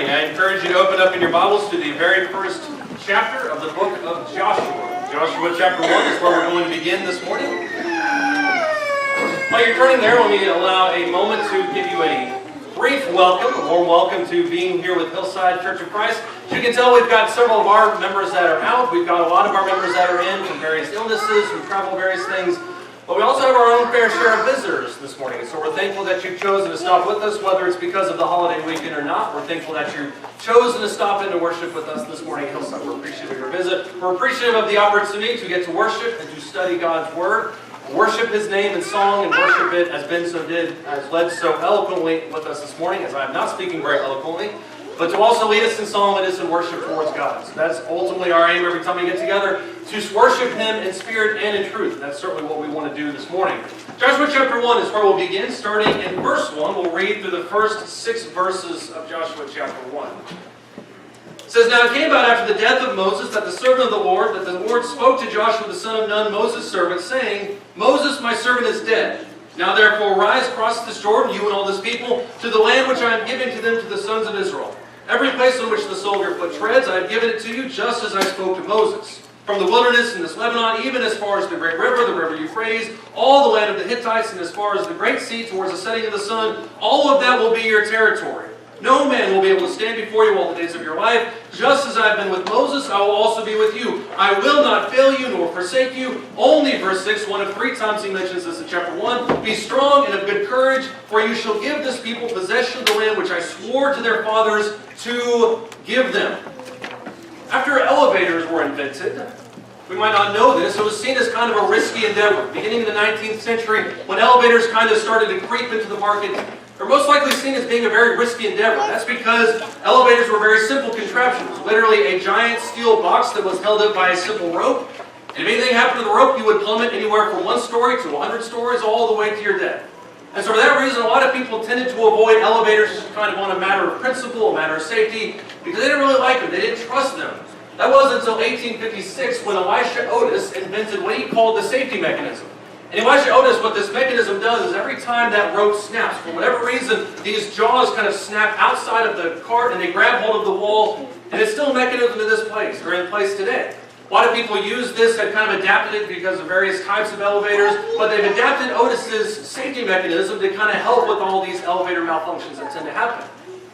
morning. I encourage you to open up in your Bibles to the very first chapter of the book of Joshua. Joshua chapter 1 is where we're going to begin this morning. While you're turning there, let me allow a moment to give you a brief welcome, a warm welcome to being here with Hillside Church of Christ. As you can tell, we've got several of our members that are out. We've got a lot of our members that are in from various illnesses, from travel, various things. But we also have our own fair share of visitors this morning. And so we're thankful that you've chosen to stop with us, whether it's because of the holiday weekend or not. We're thankful that you've chosen to stop in to worship with us this morning at Hillside. We're appreciative of your visit. We're appreciative of the opportunity to get to worship and to study God's Word. Worship His name in song and worship it as Ben has led so eloquently with us this morning, as I'm not speaking very eloquently, but to also lead us in song, lead us in worship towards God. So that's ultimately our aim every time we get together, to worship Him in spirit and in truth. And that's certainly what we want to do this morning. Joshua chapter 1 is where we'll begin. Starting in verse 1, we'll read through the first 6 verses of Joshua chapter 1. It says, "Now it came about after the death of Moses that the servant of the Lord, that the Lord spoke to Joshua the son of Nun, Moses' servant, saying, Moses, my servant, is dead. Now therefore rise, cross this Jordan, you and all this people, to the land which I am giving to them, to the sons of Israel. Every place on which the sole of your foot treads, I have given it to you, just as I spoke to Moses. From the wilderness and this Lebanon, even as far as the great river, the river Euphrates, all the land of the Hittites, and as far as the great sea towards the setting of the sun, all of that will be your territory. No man will be able to stand before you all the days of your life. Just as I have been with Moses, I will also be with you. I will not fail you nor forsake you." Only, verse 6, one of 3 times he mentions this in chapter 1. "Be strong and of good courage, for you shall give this people possession of the land which I swore to their fathers to give them." After elevators were invented, we might not know this, it was seen as kind of a risky endeavor. Beginning in the 19th century, when elevators kind of started to creep into the market, they're most likely seen as being a very risky endeavor. That's because elevators were very simple contraptions. Literally a giant steel box that was held up by a simple rope. And if anything happened to the rope, you would plummet anywhere from 1 story to 100 stories, all the way to your death. And so for that reason, a lot of people tended to avoid elevators just kind of on a matter of principle, a matter of safety, because they didn't really like them. They didn't trust them. That wasn't until 1856 when Elisha Otis invented what he called the safety mechanism. And Elisha Otis, what this mechanism does is every time that rope snaps, for whatever reason, these jaws kind of snap outside of the cart and they grab hold of the wall, and it's still a mechanism in this place, or in place today. A lot of people use this, have kind of adapted it because of various types of elevators, but they've adapted Otis's safety mechanism to kind of help with all these elevator malfunctions that tend to happen.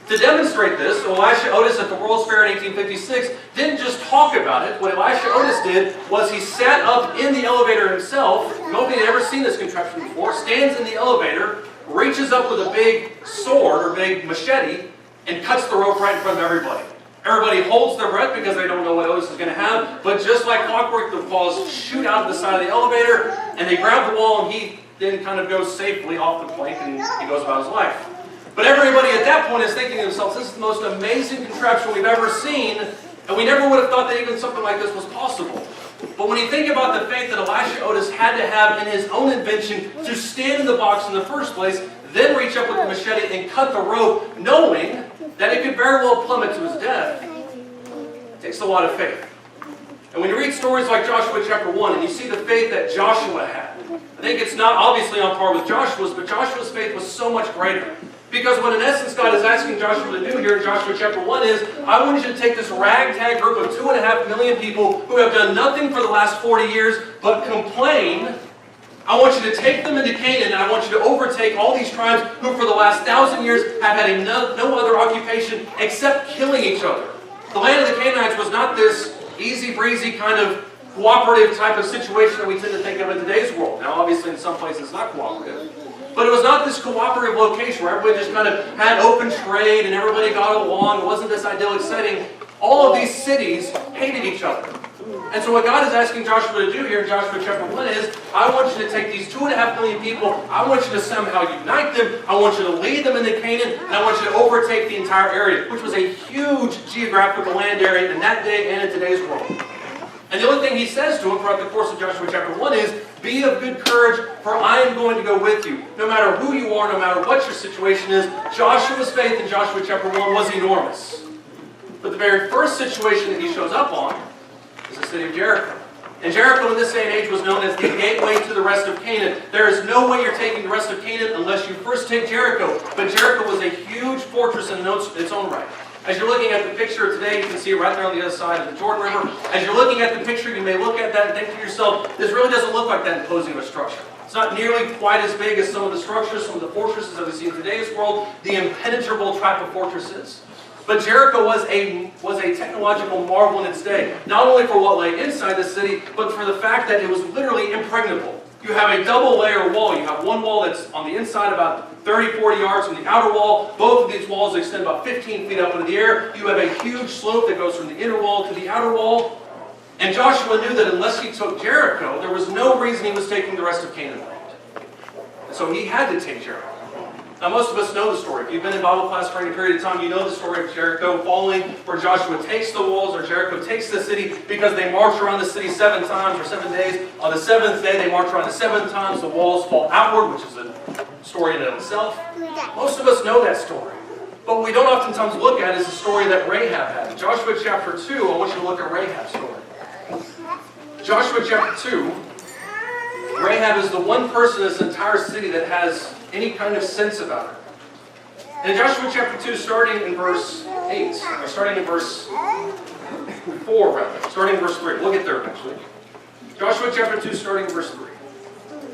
To demonstrate this, Elisha Otis at the World's Fair in 1856 didn't just talk about it. What Elisha Otis did was he sat up in the elevator himself. Nobody had ever seen this contraption before. Stands in the elevator, reaches up with a big sword or big machete, and cuts the rope right in front of everybody. Everybody holds their breath because they don't know what Otis is going to have. But just like clockwork, the balls shoot out of the side of the elevator, and they grab the wall, and he then kind of goes safely off the plank, and he goes about his life. But everybody at that point is thinking to themselves, this is the most amazing contraption we've ever seen, and we never would have thought that even something like this was possible. But when you think about the faith that Elisha Otis had to have in his own invention to stand in the box in the first place, then reach up with the machete and cut the rope, knowing that it could very well plummet to his death, it takes a lot of faith. And when you read stories like Joshua chapter 1, and you see the faith that Joshua had, I think it's not obviously on par with Joshua's, but Joshua's faith was so much greater. Because what in essence God is asking Joshua to do here in Joshua chapter 1 is, I want you to take this ragtag group of 2.5 million people who have done nothing for the last 40 years but complain. I want you to take them into Canaan, and I want you to overtake all these tribes who for the last 1,000 years have had no other occupation except killing each other. The land of the Canaanites was not this easy breezy kind of cooperative type of situation that we tend to think of in today's world. Now obviously in some places it's not cooperative. But it was not this cooperative location where everybody just kind of had open trade and everybody got along. It wasn't this idyllic setting. All of these cities hated each other. And so what God is asking Joshua to do here in Joshua chapter 1 is, I want you to take these 2.5 million people, I want you to somehow unite them, I want you to lead them into Canaan, and I want you to overtake the entire area, which was a huge geographical land area in that day and in today's world. And the only thing he says to him throughout the course of Joshua chapter 1 is, be of good courage, for I am going to go with you. No matter who you are, no matter what your situation is, Joshua's faith in Joshua chapter 1 was enormous. But the very first situation that he shows up on is the city of Jericho. And Jericho in this day and age was known as the gateway to the rest of Canaan. There is no way you're taking the rest of Canaan unless you first take Jericho. But Jericho was a huge fortress in its own right. As you're looking at the picture today, you can see it right there on the other side of the Jordan River. As you're looking at the picture, you may look at that and think to yourself, this really doesn't look like that imposing of a structure. It's not nearly quite as big as some of the structures, some of the fortresses that we see in today's world, the impenetrable type of fortresses. But Jericho was a technological marvel in its day, not only for what lay inside the city, but for the fact that it was literally impregnable. You have a double layer wall. You have one wall that's on the inside about 30, 40 yards from the outer wall. Both of these walls extend about 15 feet up into the air. You have a huge slope that goes from the inner wall to the outer wall. And Joshua knew that unless he took Jericho, there was no reason he was taking the rest of Canaan land. And so he had to take Jericho. Now, most of us know the story. If you've been in Bible class for any period of time, you know the story of Jericho falling, where Joshua takes the walls, or Jericho takes the city, because they march around the city 7 times or 7 days. On the 7th day, they march around the 7 times. The walls fall outward, which is a story in and of itself. Most of us know that story. But what we don't oftentimes look at is the story that Rahab had. In Joshua chapter 2, I want you to look at Rahab's story. Joshua chapter 2, Rahab is the one person in this entire city that has any kind of sense about her. And in Joshua chapter 2, starting in verse 8, or starting in verse 4 rather, starting in verse 3. We'll get there eventually. Joshua chapter 2, starting in verse 3.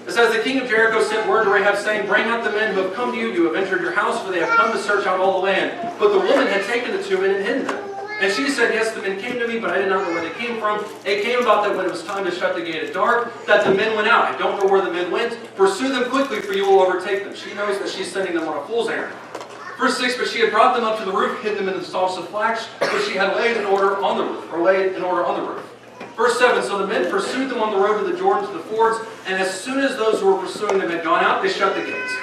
It says, the king of Jericho sent word to Rahab, saying, bring out the men who have come to you. You have entered your house, for they have come to search out all the land. But the woman had taken the 2 men and hidden them. And she said, yes, the men came to me, but I did not know where they came from. It came about that when it was time to shut the gate at dark, that the men went out. I don't know where the men went. Pursue them quickly, for you will overtake them. She knows that she's sending them on a fool's errand. Verse 6, but she had brought them up to the roof, hid them in the stalks of flax, which she had laid in order on the roof, or laid in order on the roof. Verse 7, so the men pursued them on the road to the Jordan, to the fords, and as soon as those who were pursuing them had gone out, they shut the gates.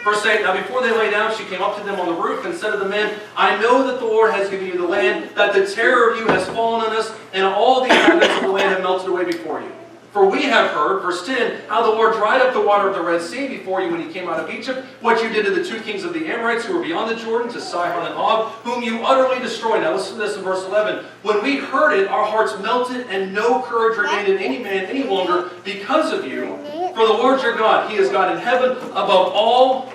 Verse 8, now before they lay down, she came up to them on the roof and said to the men, I know that the Lord has given you the land, that the terror of you has fallen on us, and all the inhabitants of the land have melted away before you. For we have heard, verse 10, how the Lord dried up the water of the Red Sea before you when he came out of Egypt, what you did to the 2 kings of the Amorites who were beyond the Jordan, to Sihon and Og, whom you utterly destroyed. Now listen to this in verse 11. When we heard it, our hearts melted, and no courage remained in any man any longer because of you. For the Lord your God, he is God in heaven, above all,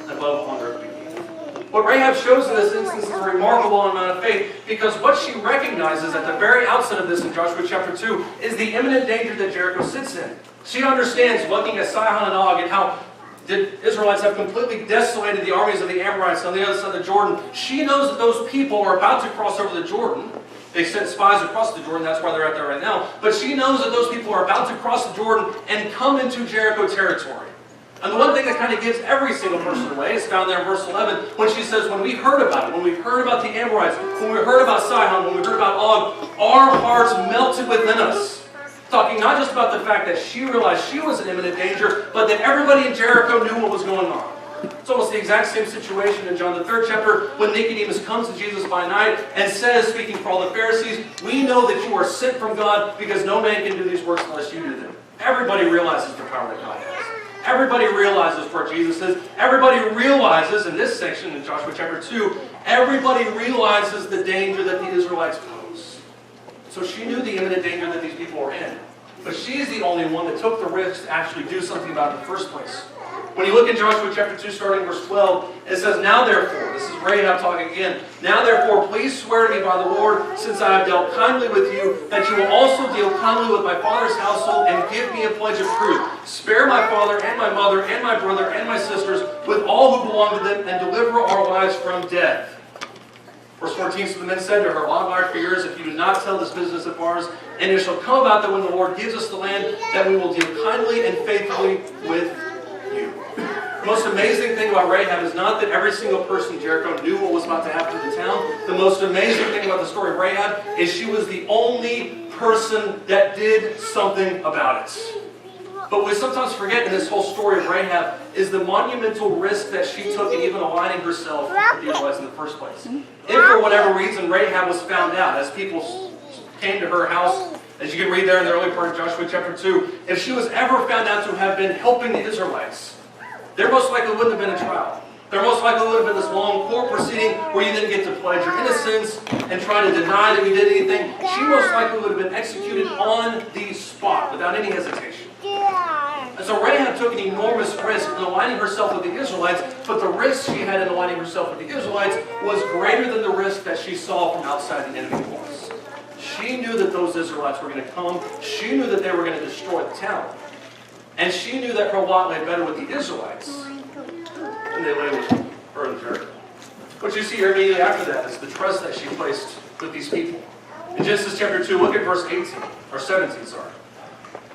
above on earth beneath. What Rahab shows in this instance is a remarkable amount of faith, because what she recognizes at the very outset of this in Joshua chapter 2 is the imminent danger that Jericho sits in. She understands, looking at Sihon and Og, and how the Israelites have completely desolated the armies of the Amorites on the other side of the Jordan. She knows that those people are about to cross over the Jordan. They sent spies across the Jordan, that's why they're out there right now. But she knows that those people are about to cross the Jordan and come into Jericho territory. And the one thing that kind of gives every single person away is found there in verse 11, when she says, when we heard about it, when we heard about the Amorites, when we heard about Sihon, when we heard about Og, our hearts melted within us. Talking not just about the fact that she realized she was in imminent danger, but that everybody in Jericho knew what was going on. It's almost the exact same situation in John the 3rd chapter, when Nicodemus comes to Jesus by night and says, speaking for all the Pharisees, we know that you are sent from God, because no man can do these works unless you do them. Everybody realizes the power that God has. Everybody realizes where Jesus is. Everybody realizes, in this section in Joshua chapter 2, everybody realizes the danger that the Israelites pose. So she knew the imminent danger that these people were in. But she's the only one that took the risk to actually do something about it in the first place. When you look in Joshua chapter 2, starting verse 12, it says, now therefore, this is Rahab talking again, now therefore, please swear to me by the Lord, since I have dealt kindly with you, that you will also deal kindly with my father's household, and give me a pledge of truth. Spare my father and my mother and my brother and my sisters, with all who belong to them, and deliver our lives from death. Verse 14, so the men said to her, long life for yours, if you do not tell this business of ours, and it shall come about that when the Lord gives us the land, that we will deal kindly and faithfully with you. The most amazing thing about Rahab is not that every single person in Jericho knew what was about to happen to the town. The most amazing thing about the story of Rahab is she was the only person that did something about it. But what we sometimes forget in this whole story of Rahab is the monumental risk that she took in even aligning herself with the Israelites in the first place. If for whatever reason Rahab was found out, as people came to her house, as you can read there in the early part of Joshua chapter 2, if she was ever found out to have been helping the Israelites, there most likely wouldn't have been a trial. There most likely would have been this long court proceeding where you didn't get to pledge your innocence and try to deny that you did anything. She most likely would have been executed on the spot without any hesitation. And so Rahab took an enormous risk in aligning herself with the Israelites, but the risk she had in aligning herself with the Israelites was greater than the risk that she saw from outside the enemy walls. She knew that those Israelites were going to come. She knew that they were going to destroy the town. And she knew that her lot lay better with the Israelites than they lay with her in Jericho. What you see here immediately after that is the trust that she placed with these people. In Genesis chapter 2, look at verse 17, sorry.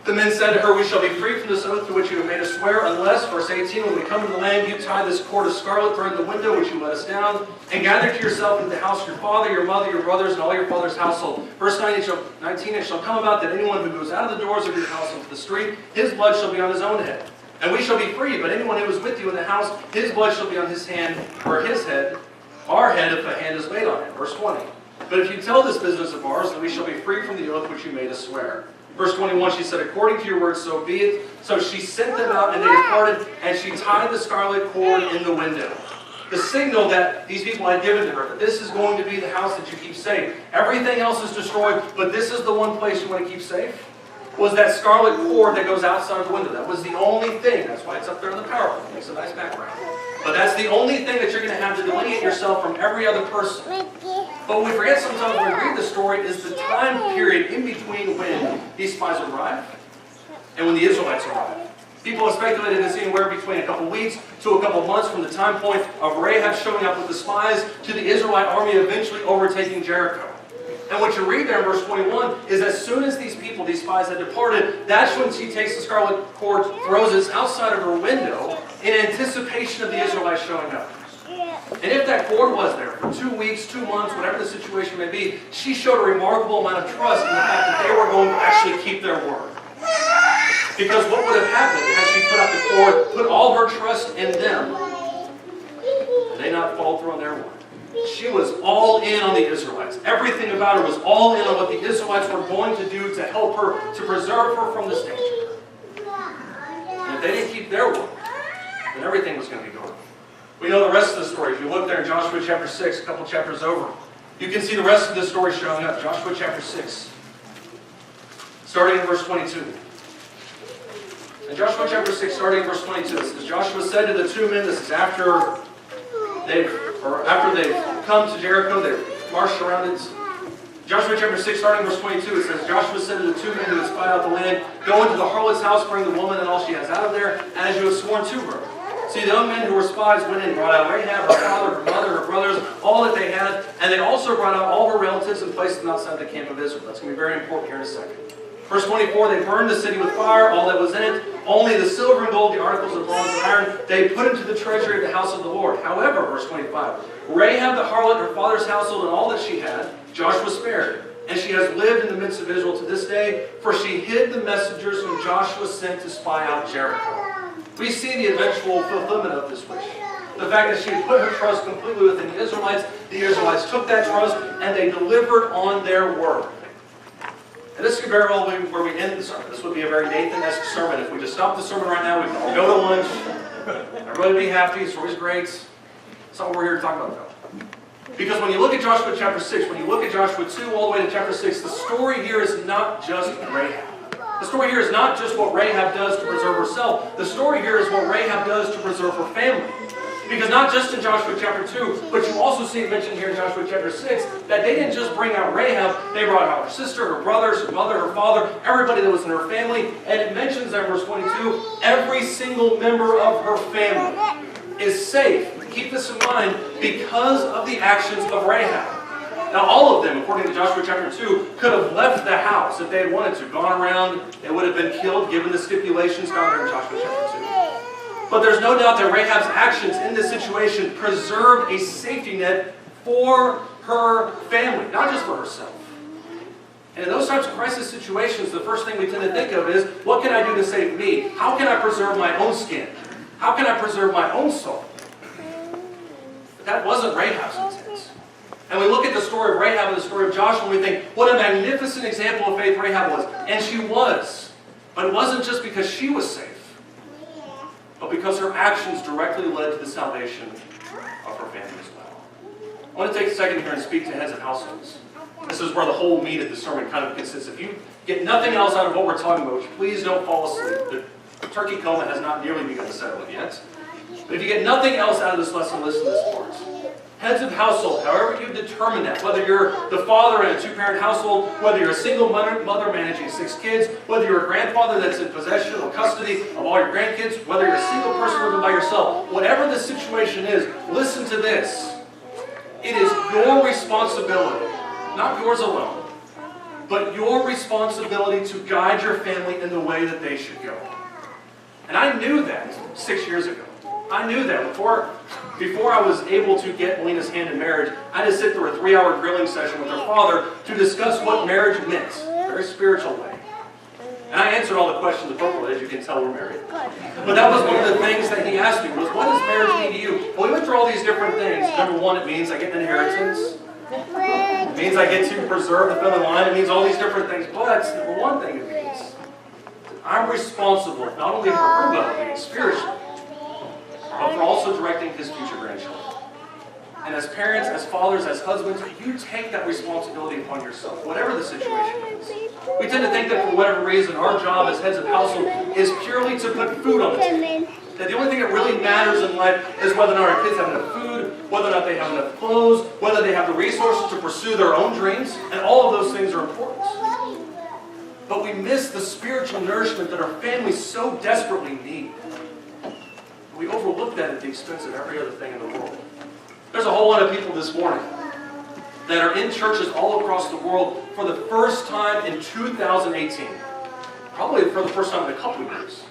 The men said to her, we shall be free from this oath to which you have made us swear, unless, verse 18, when we come to the land, you tie this cord of scarlet thread in the window which you let us down, and gather to yourself into the house your father, your mother, your brothers, and all your father's household. Verse 19, it shall come about that anyone who goes out of the doors of your house into the street, his blood shall be on his own head. And we shall be free, but anyone who is with you in the house, his blood shall be on his hand, or his head, our head if a hand is laid on him. Verse 20. But if you tell this business of ours, then we shall be free from the oath which you made us swear. Verse 21, she said, according to your word, so be it. So she sent them out, and they departed, and she tied the scarlet cord in the window. The signal that these people had given to her, that this is going to be the house that you keep safe. Everything else is destroyed, but this is the one place you want to keep safe, was that scarlet cord that goes outside the window. That was the only thing. That's why it's up there in the PowerPoint. It makes a nice background. But that's the only thing that you're going to have to delineate yourself from every other person. But what we forget sometimes when we read the story is the time period in between when these spies arrived and when the Israelites arrived. People have speculated it's anywhere between a couple weeks to a couple months from the time point of Rahab showing up with the spies to the Israelite army eventually overtaking Jericho. And what you read there in verse 21 is as soon as these people, these spies, had departed, that's when she takes the scarlet cord, throws it outside of her window in anticipation of the Israelites showing up. And if that cord was there for 2 weeks, 2 months, whatever the situation may be, she showed a remarkable amount of trust in the fact that they were going to actually keep their word. Because what would have happened had she put out the cord, put all her trust in them, and they not follow through on their word? She was all in on the Israelites. Everything about her was all in on what the Israelites were going to do to help her, to preserve her from this danger. And if they didn't keep their word, then everything was going to be going. We know the rest of the story. If you look there in Joshua chapter 6, a couple chapters over, you can see the rest of the story showing up. Joshua chapter 6, starting in verse 22. In Joshua chapter 6, starting in verse 22, it says, Joshua said to the two men, this is after they've come to Jericho, they've marched around it. Joshua chapter 6, starting in verse 22, it says, Joshua said to the two men who had spied out the land, go into the harlot's house, bring the woman and all she has out of there, as you have sworn to her. See, the young men who were spies went in and brought out Rahab, her father, her mother, her brothers, all that they had, and they also brought out all her relatives and placed them outside the camp of Israel. That's going to be very important here in a second. Verse 24, they burned the city with fire, all that was in it, only the silver and gold, the articles of bronze and iron, they put into the treasury of the house of the Lord. However, verse 25, Rahab the harlot, her father's household, and all that she had, Joshua spared. And she has lived in the midst of Israel to this day, for she hid the messengers whom Joshua sent to spy out Jericho. We see the eventual fulfillment of this wish. The fact that she had put her trust completely within the Israelites took that trust and they delivered on their word. And this could very well be where we end the sermon. This would be a very Nathan-esque sermon. If we just stop the sermon right now, we can all go to lunch. Everybody would be happy. The story's great. That's not what we're here to talk about, though. Because when you look at Joshua chapter 6, when you look at Joshua 2 all the way to chapter 6, the story here is not just Rahab. The story here is not just what Rahab does to preserve herself. The story here is what Rahab does to preserve her family. Because not just in Joshua chapter 2, but you also see it mentioned here in Joshua chapter 6, that they didn't just bring out Rahab, they brought out her sister, her brothers, her mother, her father, everybody that was in her family. And it mentions there in verse 22, every single member of her family is safe. Keep this in mind, because of the actions of Rahab. Now all of them, according to Joshua chapter 2, could have left the house if they had wanted to. Gone around, they would have been killed given the stipulations found there in Joshua chapter 2. But there's no doubt that Rahab's actions in this situation preserved a safety net for her family, not just for herself. And in those types of crisis situations, the first thing we tend to think of is, what can I do to save me? How can I preserve my own skin? How can I preserve my own soul? But that wasn't Rahab's intent. And we look at the story of Rahab and the story of Joshua, and we think, what a magnificent example of faith Rahab was. And she was. But it wasn't just because she was safe, but because her actions directly led to the salvation of her family as well. I want to take a second here and speak to heads of households. This is where the whole meat of the sermon kind of consists. If you get nothing else out of what we're talking about, please don't fall asleep. Turkey coma has not nearly begun to settle in yet. But if you get nothing else out of this lesson, listen to this part. Heads of household, however you determine that, whether you're the father in a two-parent household, whether you're a single mother managing 6 kids, whether you're a grandfather that's in possession or custody of all your grandkids, whether you're a single person living by yourself, whatever the situation is, listen to this. It is your responsibility, not yours alone, but your responsibility to guide your family in the way that they should go. And I knew that 6 years ago. I knew that before I was able to get Melina's hand in marriage. I had to sit through a 3-hour grilling session with her father to discuss what marriage meant, a very spiritual way. And I answered all the questions appropriately, as you can tell we're married. But that was one of the things that he asked me, was what does marriage mean to you? Well, we went through all these different things. Number one, it means I get an inheritance. It means I get to preserve the family line. It means all these different things. But number one thing it means, I'm responsible not only for her well-being spiritually, but for also directing his future grandchildren. And as parents, as fathers, as husbands, you take that responsibility upon yourself, whatever the situation is. We tend to think that for whatever reason, our job as heads of household is purely to put food on the table. That the only thing that really matters in life is whether or not our kids have enough food, whether or not they have enough clothes, whether they have the resources to pursue their own dreams, and all of those things are important. But we miss the spiritual nourishment that our families so desperately need. We overlook that at the expense of every other thing in the world. There's a whole lot of people this morning that are in churches all across the world for the first time in 2018. Probably for the first time in a couple of years.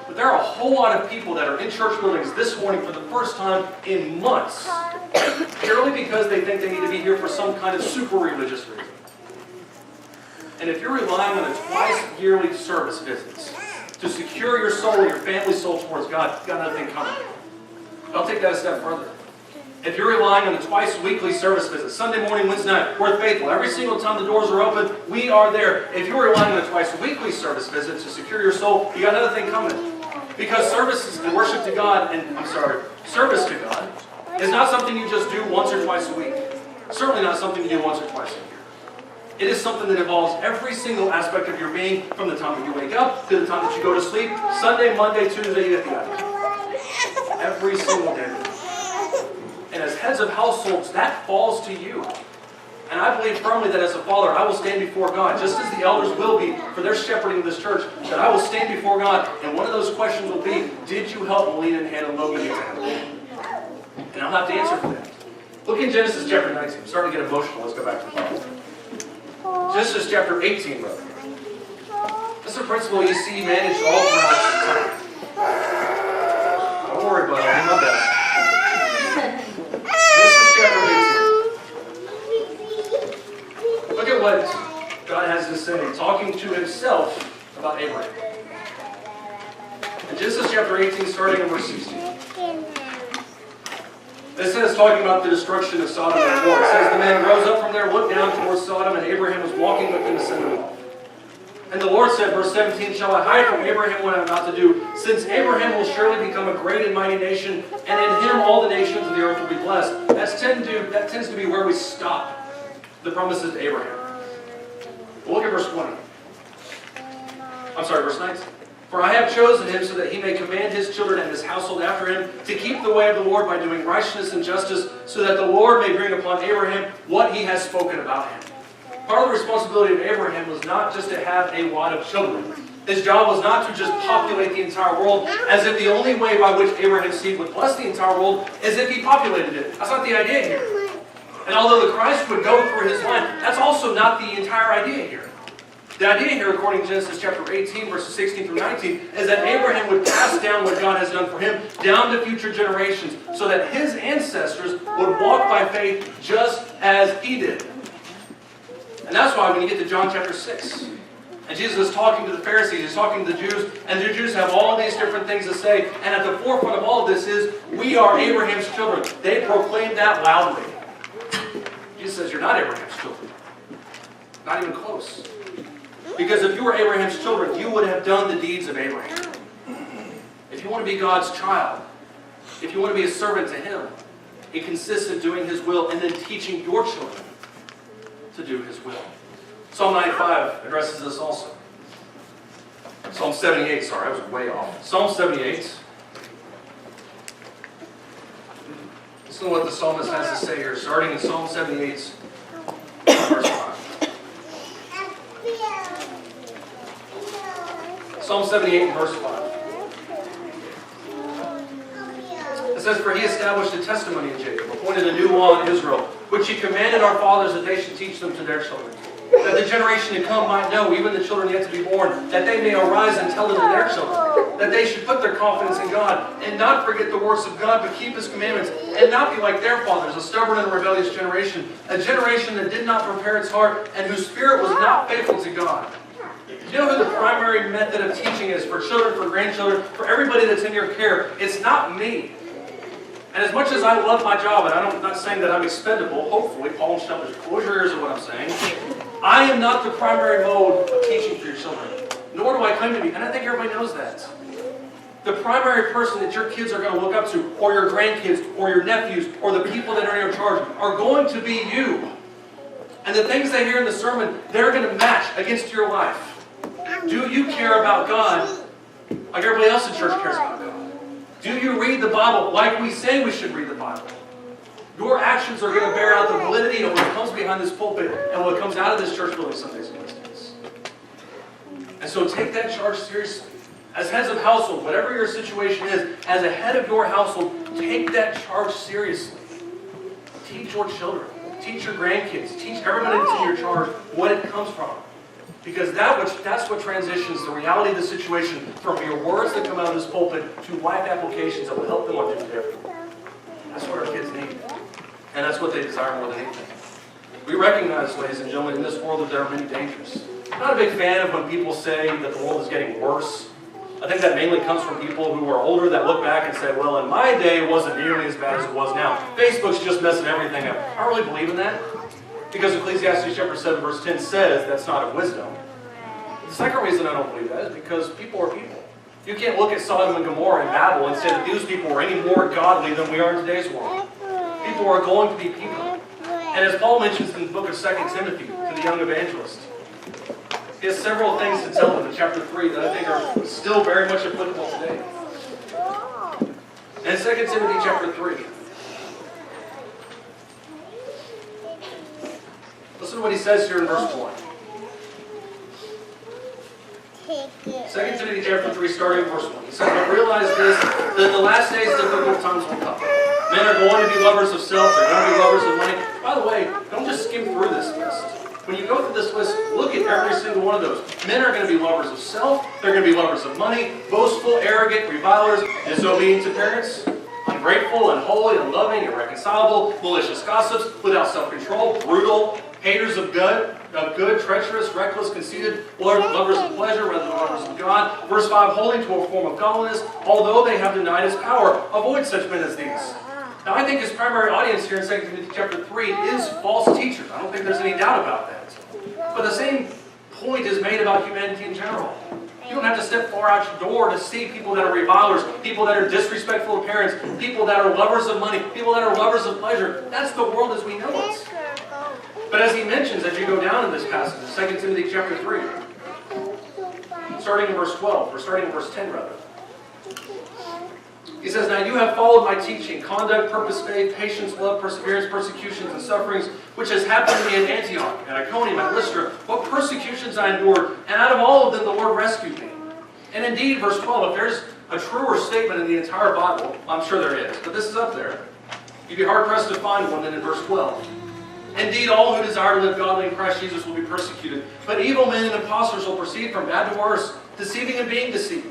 But there are a whole lot of people that are in church buildings this morning for the first time in months. Purely because they think they need to be here for some kind of super religious reason. And if you're relying on a twice yearly service visits to secure your soul and your family's soul towards God, you've got another thing coming. I'll take that a step further. If you're relying on the twice weekly service visits, Sunday morning, Wednesday night, we're faithful. Every single time the doors are open, we are there. If you're relying on the twice weekly service visits to secure your soul, you got another thing coming. Because service and worship to God, service to God, is not something you just do once or twice a week. Certainly not something you do once or twice a year. It is something that involves every single aspect of your being, from the time that you wake up to the time that you go to sleep. Sunday, Monday, Tuesday, you get the idea. Every single day. And as heads of households, that falls to you. And I believe firmly that as a father, I will stand before God, just as the elders will be for their shepherding of this church, that I will stand before God, and one of those questions will be, did you help Melina and Hannah Logan to heaven? And I'll have to answer for that. Look in Genesis chapter 19. I'm starting to get emotional. Let's go back to the Bible. Genesis chapter 18, brother. This is a principle you see managed all throughout time. Don't worry, bud. I'll do my best. Genesis chapter 18. Look at what God has to say, talking to himself about Abraham. In Genesis chapter 18, starting in verse 16. It says, talking about the destruction of Sodom and Gomorrah. It says, the man rose up from there, looked down towards Sodom, and Abraham was walking with him to send him off. And the Lord said, verse 17, shall I hide from Abraham what I am about to do? Since Abraham will surely become a great and mighty nation, and in him all the nations of the earth will be blessed. That tends to be where we stop the promises to Abraham. Well, look at verse 20. Verse 19. For I have chosen him so that he may command his children and his household after him to keep the way of the Lord by doing righteousness and justice, so that the Lord may bring upon Abraham what he has spoken about him. Part of the responsibility of Abraham was not just to have a lot of children. His job was not to just populate the entire world, as if the only way by which Abraham's seed would bless the entire world is if he populated it. That's not the idea here. And although the Christ would go through his line, that's also not the entire idea here. The idea here, according to Genesis chapter 18, verses 16 through 19, is that Abraham would pass down what God has done for him down to future generations, so that his ancestors would walk by faith just as he did. And that's why when you get to John chapter 6, and Jesus is talking to the Pharisees, he's talking to the Jews, and the Jews have all these different things to say, and at the forefront of all of this is, we are Abraham's children. They proclaim that loudly. Jesus says, you're not Abraham's children. Not even close. Because if you were Abraham's children, you would have done the deeds of Abraham. If you want to be God's child, if you want to be a servant to him, it consists of doing his will and then teaching your children to do his will. Psalm 95 addresses this also. Psalm 78, sorry, I was way off. Psalm 78. Listen to what the psalmist has to say here, starting in Psalm 78, verse 5. Psalm 78, verse 5. It says, "For he established a testimony in Jacob, appointed a new law in Israel, which he commanded our fathers that they should teach them to their children, that the generation to come might know, even the children yet to be born, that they may arise and tell them to their children, that they should put their confidence in God, and not forget the works of God, but keep his commandments, and not be like their fathers, a stubborn and rebellious generation, a generation that did not prepare its heart, and whose spirit was not faithful to God." You know who the primary method of teaching is for children, for grandchildren, for everybody that's in your care? It's not me. And as much as I love my job, and I'm not saying that I'm expendable, hopefully, Paul and Stumpers, close your ears to what I'm saying. I am not the primary mode of teaching for your children, nor do I claim to be, and I think everybody knows that. The primary person that your kids are going to look up to, or your grandkids, or your nephews, or the people that are in your charge, are going to be you. And the things they hear in the sermon, they're going to match against your life. Do you care about God like everybody else in church cares about God? Do you read the Bible like we say we should read the Bible? Your actions are going to bear out the validity of what comes behind this pulpit and what comes out of this church building Sundays and Wednesdays. And so take that charge seriously. As heads of household, whatever your situation is, as a head of your household, take that charge seriously. Teach your children. Teach your grandkids. Teach everybody that's in your charge what it comes from. Because that's what transitions the reality of the situation from your words that come out of this pulpit to life applications that will help them on their life. That's what our kids need. And that's what they desire more than anything. We recognize, ladies and gentlemen, in this world that there are many dangers. I'm not a big fan of when people say that the world is getting worse. I think that mainly comes from people who are older that look back and say, well, in my day it wasn't nearly as bad as it was now. Facebook's just messing everything up. I don't really believe in that. Because Ecclesiastes chapter 7 verse 10 says that's not of wisdom. The second reason I don't believe that is because people are people. You can't look at Sodom and Gomorrah and Babel and say that these people were any more godly than we are in today's world. People are going to be people. And as Paul mentions in the book of 2 Timothy to the young evangelist, he has several things to tell them in chapter 3 that I think are still very much applicable today. And in 2 Timothy chapter 3, listen to what he says here in verse 1. 2 Timothy chapter 3, starting in verse 1. He says, "But realize this, that in the last days difficult times will come. Men are going to be lovers of self, they're going to be lovers of money." By the way, don't just skim through this list. When you go through this list, look at every single one of those. Men are going to be lovers of self, they're going to be lovers of money, boastful, arrogant, revilers, disobedient to parents, ungrateful, unholy, unloving, irreconcilable, malicious gossips, without self-control, brutal, haters of good, treacherous, reckless, conceited, lovers of pleasure rather than lovers of God. Verse 5, holding to a form of godliness, although they have denied his power. Avoid such men as these. Now I think his primary audience here in 2 Timothy chapter 3 is false teachers. I don't think there's any doubt about that. But the same point is made about humanity in general. You don't have to step far out your door to see people that are revilers, people that are disrespectful of parents, people that are lovers of money, people that are lovers of pleasure. That's the world as we know it. But as he mentions, as you go down in this passage, 2 Timothy chapter 3, starting in verse 12, or starting in verse 10 rather. He says, "Now you have followed my teaching, conduct, purpose, faith, patience, love, perseverance, persecutions, and sufferings, which has happened to me in Antioch, and Iconium, and Lystra, what persecutions I endured, and out of all of them the Lord rescued me." And indeed, verse 12, if there's a truer statement in the entire Bible, I'm sure there is, but this is up there. You'd be hard-pressed to find one than in verse 12. "Indeed, all who desire to live godly in Christ Jesus will be persecuted, but evil men and impostors will proceed from bad to worse, deceiving and being deceived.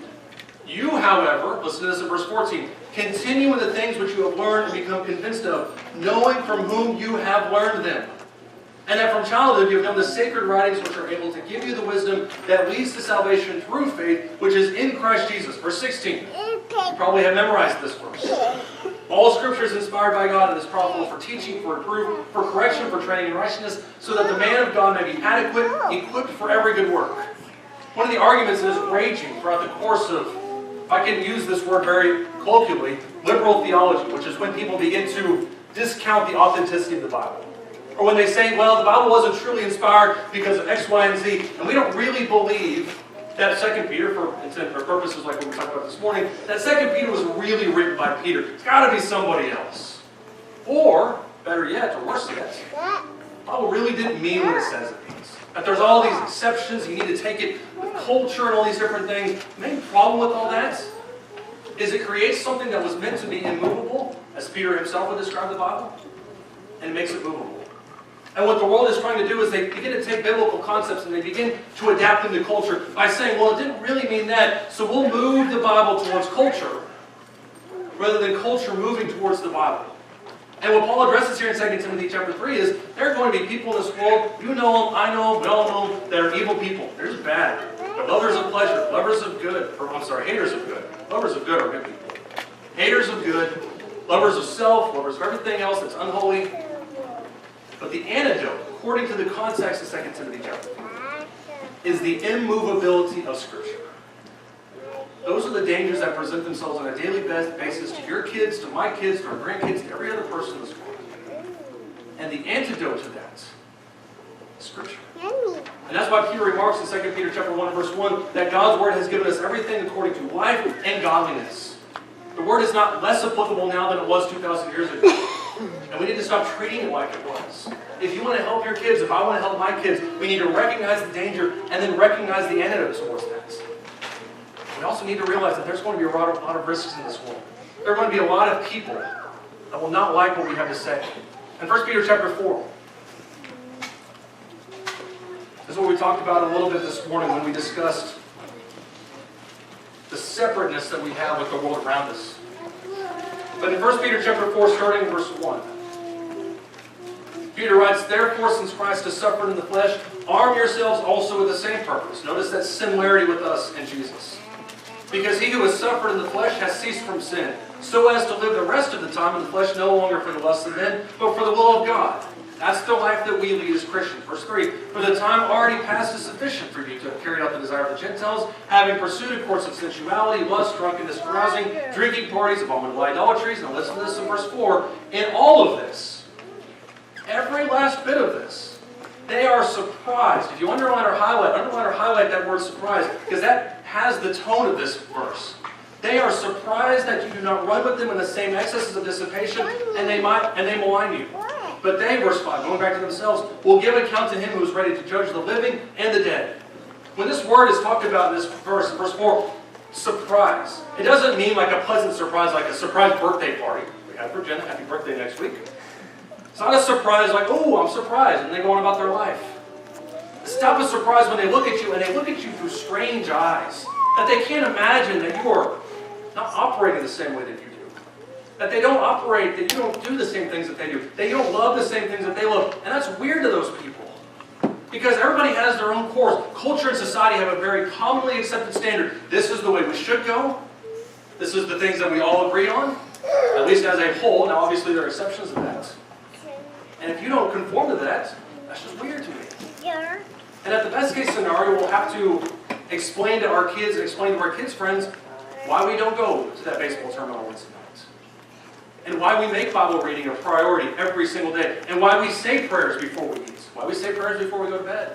You, however," listen to this in verse 14, "continue in the things which you have learned and become convinced of, knowing from whom you have learned them. And that from childhood you have known the sacred writings which are able to give you the wisdom that leads to salvation through faith, which is in Christ Jesus." Verse 16. You probably have memorized this verse. "All Scripture is inspired by God and is profitable for teaching, for reproof, for correction, for training in righteousness, so that the man of God may be adequate, equipped for every good work." One of the arguments that is raging throughout the course of, if I can use this word very colloquially, liberal theology, which is when people begin to discount the authenticity of the Bible. Or when they say, well, the Bible wasn't truly inspired because of X, Y, and Z, and we don't really believe That second Peter, for purposes like what we talked about this morning, that second Peter was really written by Peter. It's got to be somebody else. Or, better yet, or worse yet, the Bible really didn't mean what it says it means. That there's all these exceptions, you need to take it with culture and all these different things. The main problem with all that is it creates something that was meant to be immovable, as Peter himself would describe the Bible, and it makes it movable. And what the world is trying to do is they begin to take biblical concepts and they begin to adapt them to culture by saying, well, it didn't really mean that, so we'll move the Bible towards culture rather than culture moving towards the Bible. And what Paul addresses here in 2 Timothy chapter 3 is there are going to be people in this world, you know them, I know them, we all know them, that are evil people. They're just bad. They're lovers of pleasure, lovers of good, haters of good. Lovers of good are good people. Haters of good, lovers of self, lovers of everything else that's unholy. But the antidote, according to the context of 2 Timothy chapter 3, is the immovability of Scripture. Those are the dangers that present themselves on a daily basis to your kids, to my kids, to our grandkids, to every other person in this world. And the antidote to that is Scripture. And that's why Peter remarks in 2 Peter chapter 1 verse 1 that God's Word has given us everything according to life and godliness. The Word is not less applicable now than it was 2,000 years ago. And we need to stop treating it like it was. If you want to help your kids, if I want to help my kids, we need to recognize the danger and then recognize the antidote towards that. We also need to realize that there's going to be a lot of risks in this world. There are going to be a lot of people that will not like what we have to say. In 1 Peter chapter 4, this is what we talked about a little bit this morning when we discussed the separateness that we have with the world around us. But in 1 Peter chapter 4, starting in verse 1, Peter writes, "Therefore, since Christ has suffered in the flesh, arm yourselves also with the same purpose." Notice that similarity with us and Jesus. "Because he who has suffered in the flesh has ceased from sin, so as to live the rest of the time in the flesh no longer for the lusts of men, but for the will of God." That's the life that we lead as Christians. Verse 3, "For the time already past is sufficient for you to have carried out the desire of the Gentiles, having pursued courts of sensuality, lust, drunkenness, carousing, drinking parties, abominable idolatries." Now listen to this in verse 4. "In all of this," every last bit of this, "they are surprised." If you underline or highlight that word surprised, because that has the tone of this verse. "They are surprised that you do not run with them in the same excesses of dissipation, and they malign you. But they," verse 5, going back to themselves, "will give account to him who is ready to judge the living and the dead." When this word is talked about in this verse, verse 4, surprise, it doesn't mean like a pleasant surprise, like a surprise birthday party. We have for Jenna, happy birthday next week. It's not a surprise like, "Oh, I'm surprised," and they go on about their life. It's not a surprise when they look at you, and they look at you through strange eyes, that they can't imagine that you are not operating the same way that you do. That they don't operate, that you don't do the same things that they do. That you don't love the same things that they love. And that's weird to those people. Because everybody has their own course. Culture and society have a very commonly accepted standard. This is the way we should go. This is the things that we all agree on. At least as a whole. Now obviously there are exceptions to that. And if you don't conform to that, that's just weird to me. And at the best case scenario, we'll have to explain to our kids and explain to our kids' friends why we don't go to that baseball tournament on Wednesday night. And why we make Bible reading a priority every single day. And why we say prayers before we eat. Why we say prayers before we go to bed.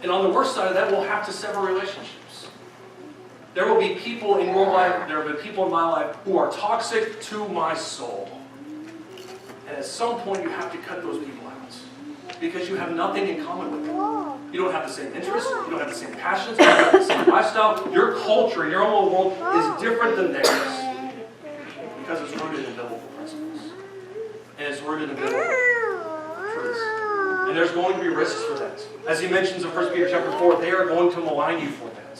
And on the worst side of that, we'll have to sever relationships. There will be people in your life, there will be people in my life who are toxic to my soul. And at some point you have to cut those people out. Because you have nothing in common with them. You don't have the same interests, you don't have the same passions, you don't have the same lifestyle. Your culture, your own world is different than theirs. Because it's rooted in biblical principles. And it's rooted in biblical truths. And there's going to be risks for that. As he mentions in 1 Peter chapter 4, they are going to malign you for that.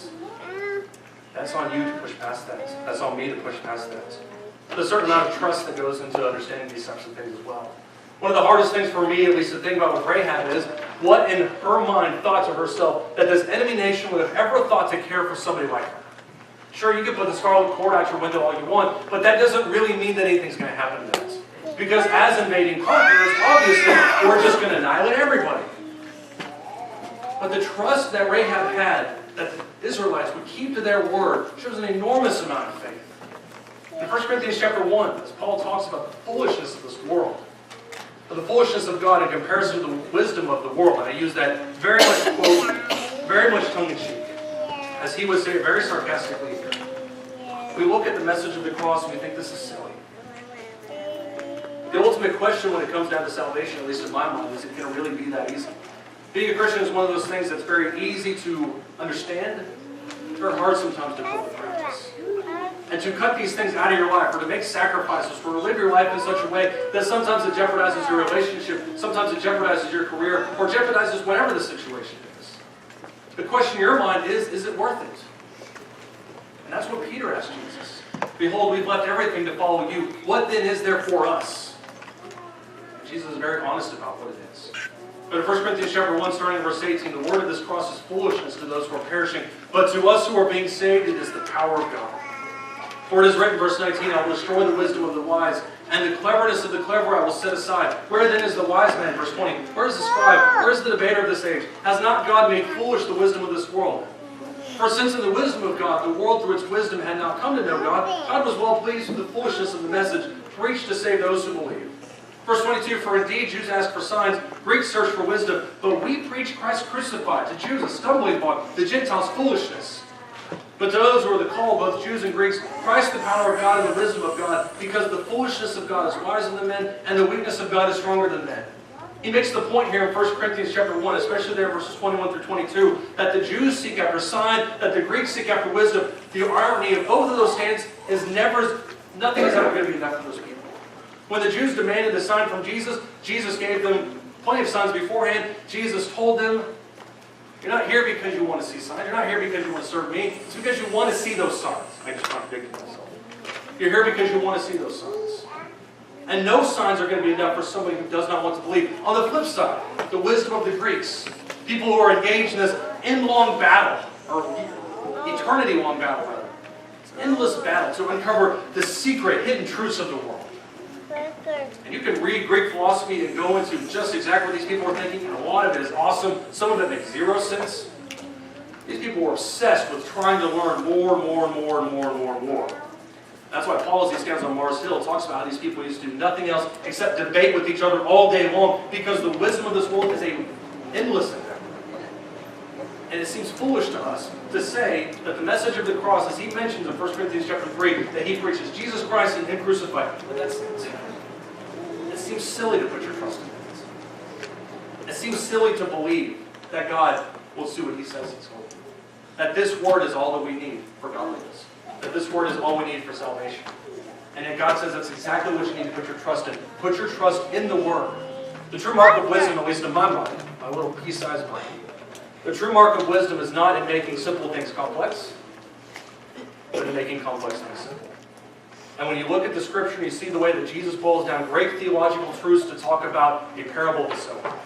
That's on you to push past that. That's on me to push past that. There's a certain amount of trust that goes into understanding these types of things as well. One of the hardest things for me, at least to think about with Rahab, is what in her mind thought to herself that this enemy nation would have ever thought to care for somebody like her. Sure, you can put the scarlet cord out your window all you want, but that doesn't really mean that anything's going to happen to us. Because as invading conquerors, obviously, we're just going to annihilate everybody. But the trust that Rahab had, that the Israelites would keep to their word, shows an enormous amount of faith. In 1 Corinthians chapter 1, as Paul talks about the foolishness of this world, of the foolishness of God in comparison to the wisdom of the world, and I use that very much quote, very much tongue-in-cheek. as he would say it very sarcastically here, we look at the message of the cross and we think this is silly. The ultimate question when it comes down to salvation, at least in my mind, is it can really be that easy? Being a Christian is one of those things that's very easy to understand. It's very hard sometimes to put into practice. And to cut these things out of your life, or to make sacrifices, or to live your life in such a way that sometimes it jeopardizes your relationship, sometimes it jeopardizes your career, or jeopardizes whatever the situation is. The question in your mind is it worth it? And that's what Peter asked Jesus. Behold, we've left everything to follow you. What then is there for us? And Jesus is very honest about what it is. But in 1 Corinthians chapter 1, starting in verse 18, the word of this cross is foolishness to those who are perishing, but to us who are being saved, it is the power of God. For it is written, verse 19, I will destroy the wisdom of the wise, and the cleverness of the clever I will set aside. Where then is the wise man? Verse 20. Where is the scribe? Where is the debater of this age? Has not God made foolish the wisdom of this world? For since in the wisdom of God, the world through its wisdom had not come to know God, God was well pleased with the foolishness of the message preached to save those who believe. Verse 22, for indeed Jews ask for signs, Greeks search for wisdom, but we preach Christ crucified, to Jews a stumbling block, to Gentiles foolishness. But to those who are the called, both Jews and Greeks, Christ the power of God and the wisdom of God, because the foolishness of God is wiser than men, and the weakness of God is stronger than men. He makes the point here in 1 Corinthians chapter 1, especially there verses 21 through 22, that the Jews seek after sign, that the Greeks seek after wisdom. The irony of both of those stands is nothing is ever going to be enough for those people. When the Jews demanded the sign from Jesus, Jesus gave them plenty of signs beforehand. Jesus told them, you're not here because you want to see signs. You're not here because you want to serve me. It's because you want to see those signs. I just contradicted myself. You're here because you want to see those signs. And no signs are going to be enough for somebody who does not want to believe. On the flip side, the wisdom of the Greeks, people who are engaged in this end-long battle, or eternity-long battle, rather. It's an endless battle to uncover the secret, hidden truths of the world. And you can read Greek philosophy and go into just exactly what these people were thinking, and a lot of it is awesome. Some of it makes zero sense. These people were obsessed with trying to learn more and more and more and more and more and more. That's why Paul, as he stands on Mars Hill, talks about how these people used to do nothing else except debate with each other all day long, because the wisdom of this world is an endless endeavor. And it seems foolish to us to say that the message of the cross, as he mentions in 1 Corinthians chapter 3, that he preaches Jesus Christ and him crucified. But it seems silly to put your trust in it. It seems silly to believe that God will do what he says he's going to do. That this word is all that we need for godliness. That this word is all we need for salvation. And yet God says that's exactly what you need to put your trust in. Put your trust in the word. The true mark of wisdom, at least in my mind, my little pea-sized mind, the true mark of wisdom is not in making simple things complex, but in making complex things simple. And when you look at the scripture and you see the way that Jesus boils down great theological truths to talk about a parable of the sower,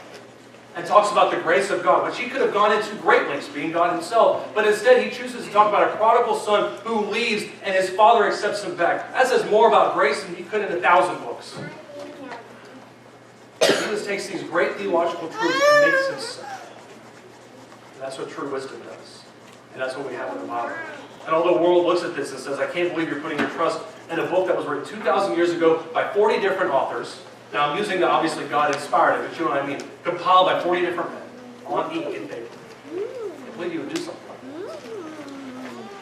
and talks about the grace of God, which he could have gone into great lengths, being God himself, but instead he chooses to talk about a prodigal son who leaves and his father accepts him back. That says more about grace than he could in 1,000 books. Jesus takes these great theological truths and makes them simple. That's what true wisdom does. And that's what we have in the Bible. And although the world looks at this and says, I can't believe you're putting your trust in a book that was written 2,000 years ago by 40 different authors. Now I'm using the, obviously God inspired it, but you know what I mean. Compiled by 40 different men on ink and paper. I can't believe you would do something like that.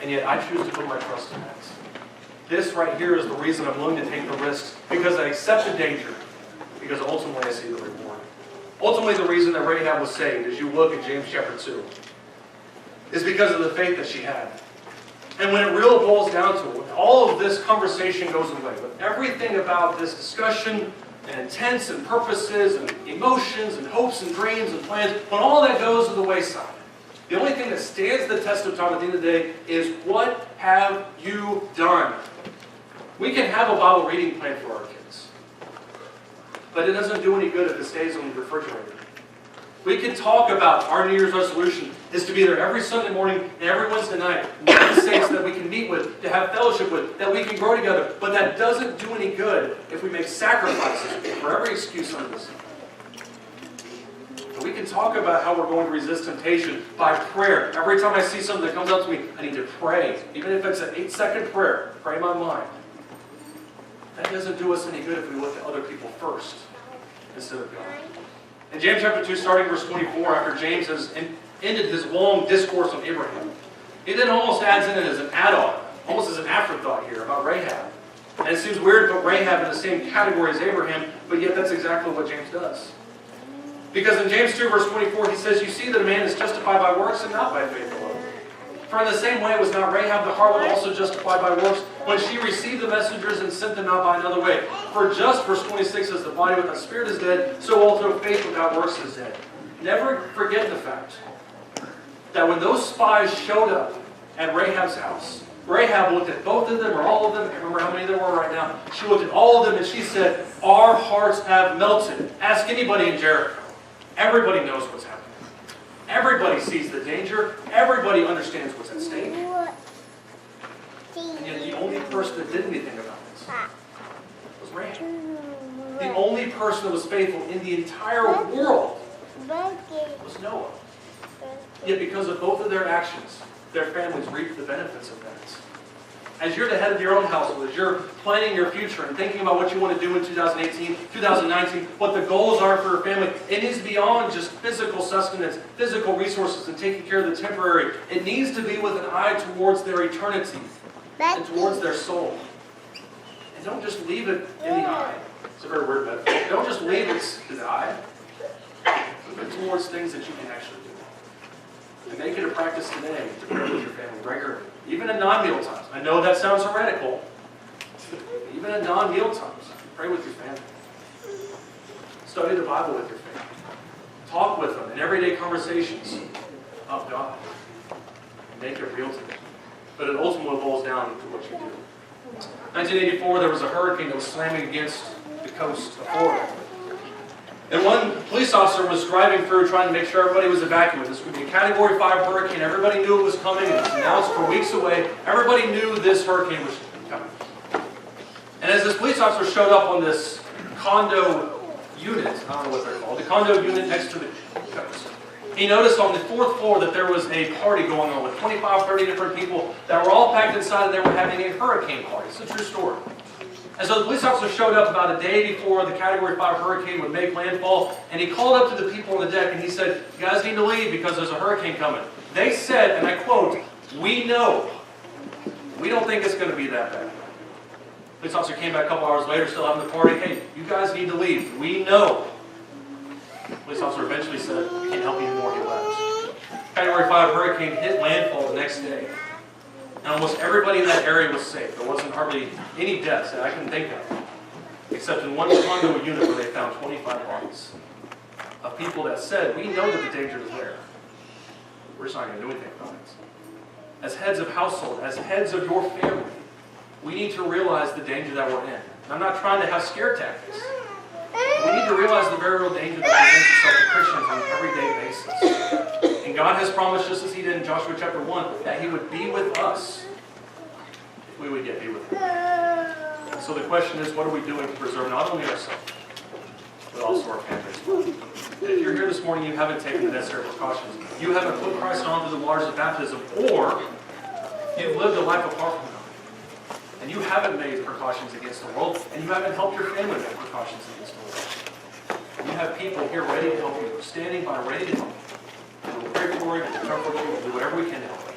And yet I choose to put my trust in that. This right here is the reason I'm willing to take the risks, because I accept the danger, because ultimately I see the reward. Ultimately the reason that Rahab was saved, as you look at James chapter 2, is because of the faith that she had. And when it really boils down to it, when all of this conversation goes away, with everything about this discussion and intents and purposes and emotions and hopes and dreams and plans, when all that goes to the wayside, the only thing that stands the test of time at the end of the day is, what have you done? We can have a Bible reading plan for our kids, but it doesn't do any good if it stays on the refrigerator. We can talk about our New Year's resolution is to be there every Sunday morning and every Wednesday night, meet the saints that we can meet with, to have fellowship with, that we can grow together. But that doesn't do any good if we make sacrifices for every excuse under the sun. We can talk about how we're going to resist temptation by prayer. Every time I see something that comes up to me, I need to pray. Even if it's an 8-second prayer, pray my mind. That doesn't do us any good if we look at other people first instead of God. In James chapter 2, starting verse 24, after James has ended his long discourse on Abraham, He then almost adds in it as an add-on, almost as an afterthought here about Rahab. And it seems weird to put Rahab in the same category as Abraham, but yet that's exactly what James does. Because in James 2 verse 24 he says, you see that a man is justified by works and not by faith alone. For in the same way was not Rahab the harlot also justified by works when she received the messengers and sent them out by another way? For just, verse 26 says, the body without spirit is dead, so also faith without works is dead. Never forget the fact that when those spies showed up at Rahab's house, Rahab looked at both of them, or all of them, I can't remember how many there were right now. She looked at all of them and she said, our hearts have melted. Ask anybody in Jericho. Everybody knows what's happening. Everybody sees the danger. Everybody understands what's at stake. And yet the only person that did anything about this was Rahab. The only person that was faithful in the entire world was Noah. Yet because of both of their actions, their families reaped the benefits of that. As you're the head of your own household, as you're planning your future and thinking about what you want to do in 2018, 2019, what the goals are for your family, it is beyond just physical sustenance, physical resources, and taking care of the temporary. It needs to be with an eye towards their eternity and towards their soul. And don't just leave it in the eye. It's a very weird metaphor. Don't just leave it to the eye. Move it towards things that you can actually do. And make it a practice today to pray with your family regularly. Even in non-meal times. I know that sounds heretical. Even in non-meal times, pray with your family. Study the Bible with your family. Talk with them in everyday conversations of God. And make it real to them. But it ultimately boils down to what you do. 1984, there was a hurricane that was slamming against the coast of Florida. And one police officer was driving through trying to make sure everybody was evacuated. This would be a Category 5 hurricane. Everybody knew it was coming. It was announced for weeks away. Everybody knew this hurricane was coming. And as this police officer showed up on this condo unit, I don't know what they're called, the condo unit next to the coast, he noticed on the 4th floor that there was a party going on with 25, 30 different people that were all packed inside and they were having a hurricane party. It's a true story. And so the police officer showed up about a day before the Category 5 hurricane would make landfall, and he called up to the people on the deck and he said, you guys need to leave because there's a hurricane coming. They said, and I quote, we know. We don't think it's going to be that bad. The police officer came back a couple hours later, still having the party. Hey, you guys need to leave. We know. The police officer eventually said, I can't help you anymore. He left. Category 5 hurricane hit landfall the next day. And almost everybody in that area was safe. There wasn't hardly any deaths that I can think of, except in one condo unit where they found 25 bodies of people that said, we know that the danger is there. We're just not going to do anything about it. As heads of household, as heads of your family, we need to realize the danger that we're in. And I'm not trying to have scare tactics. We need to realize the very real danger that presents itself to Christians on an everyday basis. And God has promised, just as He did in Joshua chapter 1, that He would be with us if we would yet be with Him. And so the question is, what are we doing to preserve not only ourselves, but also our families? And if you're here this morning, you haven't taken the necessary precautions. You haven't put Christ on through the waters of baptism, or you've lived a life apart from Him. And you haven't made precautions against the world, and you haven't helped your family make precautions against the world. You have people here ready to help you, standing by, ready to help you. We'll pray for you, we'll comfort you, we'll do whatever we can to help you.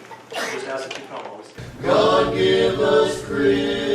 Just ask that you come always. God give us Christian